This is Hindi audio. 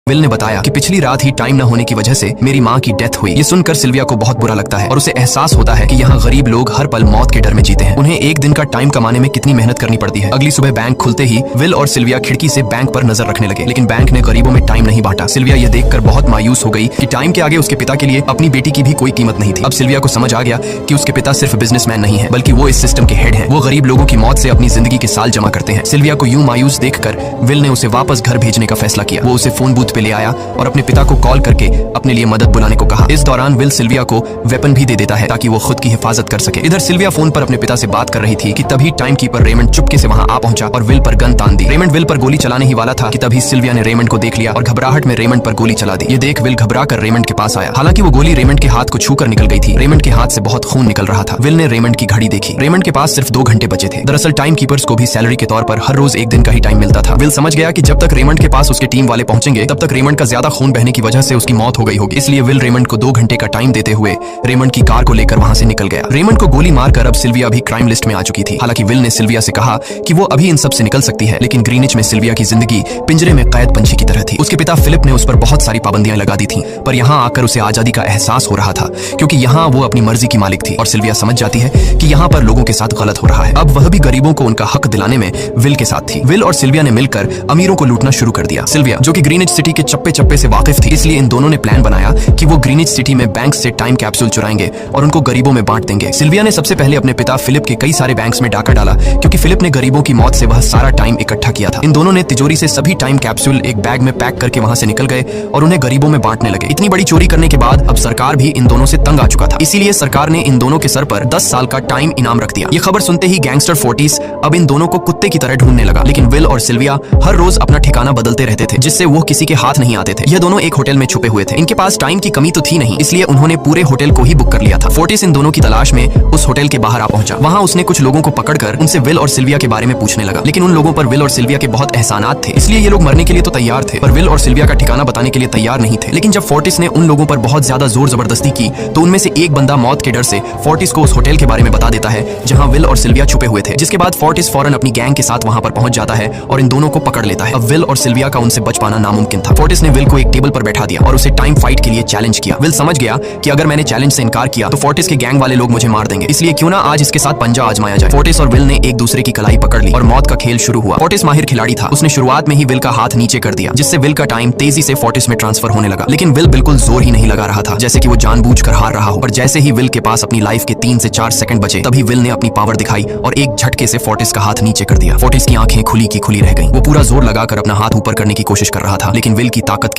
विल ने बताया कि पिछली रात ही टाइम न होने की वजह से मेरी माँ की डेथ हुई। ये सुनकर सिल्विया को बहुत बुरा लगता है और उसे एहसास होता है कि यहाँ गरीब लोग हर पल मौत के डर में जीते हैं। उन्हें एक दिन का टाइम कमाने में कितनी मेहनत करनी पड़ती है। अगली सुबह बैंक खुलते ही विल और सिल्विया खिड़की से बैंक पर नजर रखने लगे, लेकिन बैंक ने गरीबों में टाइम नहीं बांटा। सिल्विया यह देखकर बहुत मायूस हो गई कि टाइम के आगे उसके पिता के लिए अपनी बेटी की भी कोई कीमत नहीं थी। अब सिल्विया को समझ आ गया कि उसके पिता सिर्फ बिजनेसमैन नहीं है, बल्कि वो इस सिस्टम के हेड हैं। वो गरीब लोगों की मौत से अपनी जिंदगी के साल जमा करते हैं। सिल्विया को यूं मायूस देखकर विल ने उसे वापस घर भेजने का फैसला किया। वो उसे फोन बूथ पे ले आया और अपने पिता को कॉल करके अपने लिए मदद बुलाने को कहा। इस दौरान विल सिल्विया को वेपन भी दे देता है ताकि वो खुद की हिफाजत कर सके। इधर सिल्विया फोन पर अपने पिता से बात कर रही थी कि तभी टाइम कीपर रेमंड चुपके से वहां आ पहुंचा और विल पर गन तान दी। रेमंड विल पर गोली चलाने ही वाला था कि तभी सिल्विया ने रेमंड को देख लिया और घबराहट में रेमंड पर गोली चला दी। ये देख विल घबरा कर रेमंड के पास आया। हालांकि वो गोली रेमंड के हाथ को छूकर निकल गई थी। रेमंड के हाथ से बहुत खून निकल रहा था। विल ने रेमंड की घड़ी देखी। रेमंड के पास सिर्फ 2 घंटे बचे थे। दरअसल टाइम कीपर्स को भी सैलरी के तौर पर हर रोज एक दिन का ही टाइम मिलता था। विल समझ गया कि जब तक रेमंड के पास उसके टीम वाले पहुंचेंगे तब तक रेमंड का ज्यादा खून बहने की वजह से उसकी मौत हो गई होगी। इसलिए विल रेमंड को 2 घंटे का टाइम देते हुए रेमंड की कार को लेकर वहां से निकल गया। रेमंड को गोली मारकर अब सिल्विया भी क्राइम लिस्ट में आ चुकी थी। हालांकि विल ने सिल्विया से कहा कि वो अभी इन सब से निकल सकती है, लेकिन ग्रीनिच में सिल्विया की जिंदगी पिंजरे में कैद पंछी की तरह थी। उसके पिता फिलिप ने उस पर बहुत सारी पाबंदियां लगा दी थी, पर यहाँ आकर उसे आजादी का एहसास हो रहा था, क्योंकि यहाँ वो अपनी मर्जी की मालिक थी। और सिल्विया समझ जाती है कि यहाँ पर लोगों के साथ गलत हो रहा है। अब वह भी गरीबों को उनका हक दिलाने में विल के साथ थी। विल और सिल्विया ने मिलकर अमीरों को लूटना शुरू कर दिया। सिल्विया, जो कि ग्रीनिच सिटी के चप्पे चप्पे से वाकिफ थी, इसलिए इन दोनों ने प्लान बनाया कि वो ग्रीनिच सिटी में बैंक से टाइम कैप्सूल चुराएंगे और उनको गरीबों में बांट देंगे। सिल्विया ने सबसे पहले अपने पिता फिलिप के कई सारे बैंक्स में डाका डाला, क्योंकि फिलिप ने गरीबों की मौत से वह सारा टाइम इकट्ठा किया था। इन दोनों ने तिजोरी से सभी टाइम कैप्सूल एक बैग में पैक करके वहां से निकल गए और उन्हें गरीबों में बांटने लगे। इतनी बड़ी चोरी करने के बाद अब सरकार भी इन दोनों से तंग आ चुका था, इसीलिए सरकार ने इन दोनों के सर पर 10 साल का टाइम इनाम रख दिया। ये खबर सुनते ही गैंगस्टर फोर्टिस अब इन दोनों को कुत्ते की तरह ढूंढने लगा, लेकिन विल और सिल्विया हर रोज अपना ठिकाना बदलते रहते थे, जिससे वो किसी के हाथ नहीं आते थे। ये दोनों एक होटल में छुपे हुए थे। इनके पास टाइम की कमी तो थी नहीं, इसलिए उन्होंने पूरे होटल को ही बुक कर लिया था। फोर्टिस इन दोनों की तलाश में उस होटल के बाहर आ पहुंचा। वहां उसने कुछ लोगों को पकड़कर उनसे विल और सिल्विया के बारे में पूछने लगा, लेकिन उन लोगों पर विल और सिल्विया के बहुत एहसानात थे, इसलिए ये लोग मरने के लिए तो तैयार थे, पर विल और सिल्विया का ठिकाना बताने के लिए तैयार नहीं थे। लेकिन जब फोर्टिस ने उन लोगों पर बहुत ज्यादा जोर जबरदस्ती की, तो उनमें से एक बंदा मौत के डर से फोर्टिस को उस होटल के बारे में बता देता है जहां विल और सिल्विया छुपे हुए थे। जिसके बाद फोर्टिस फौरन अपनी गैंग के साथ वहां पर पहुंच जाता है और इन दोनों को पकड़ लेता है। अब विल और सिल्विया का उनसे बच पाना नामुमकिन था। फोर्टिस ने विल को एक टेबल पर बैठा दिया और उसे टाइम फाइट के लिए चैलेंज किया। विल समझ गया कि अगर मैंने चैलेंज से इनकार किया तो फोर्टिस के गैंग वाले लोग मुझे मार देंगे, इसलिए क्यों ना आज इसके साथ पंजा आजमाया जाए। फोर्टिस और विल ने एक दूसरे की कलाई पकड़ ली और मौत का खेल शुरू हुआ। फोर्टिस माहिर खिलाड़ी था। उसने शुरुआत में ही विल का हाथ नीचे कर दिया, जिससे विल का टाइम तेजी से फोर्टिस में ट्रांसफर होने लगा। लेकिन विल बिल्कुल जोर ही नहीं लगा रहा था, जैसे कि वो जानबूझकर हार रहा हो। और जैसे ही विल के पास अपनी लाइफ के 3 से 4 सेकंड बचे, तभी विल ने अपनी पावर दिखाई और एक झटके से फोर्टिस का हाथ नीचे कर दिया। फोर्टिस की आंखें खुली की खुली रह गईं। वो पूरा जोर लगाकर अपना हाथ ऊपर करने की कोशिश कर रहा था, लेकिन विल की ताकत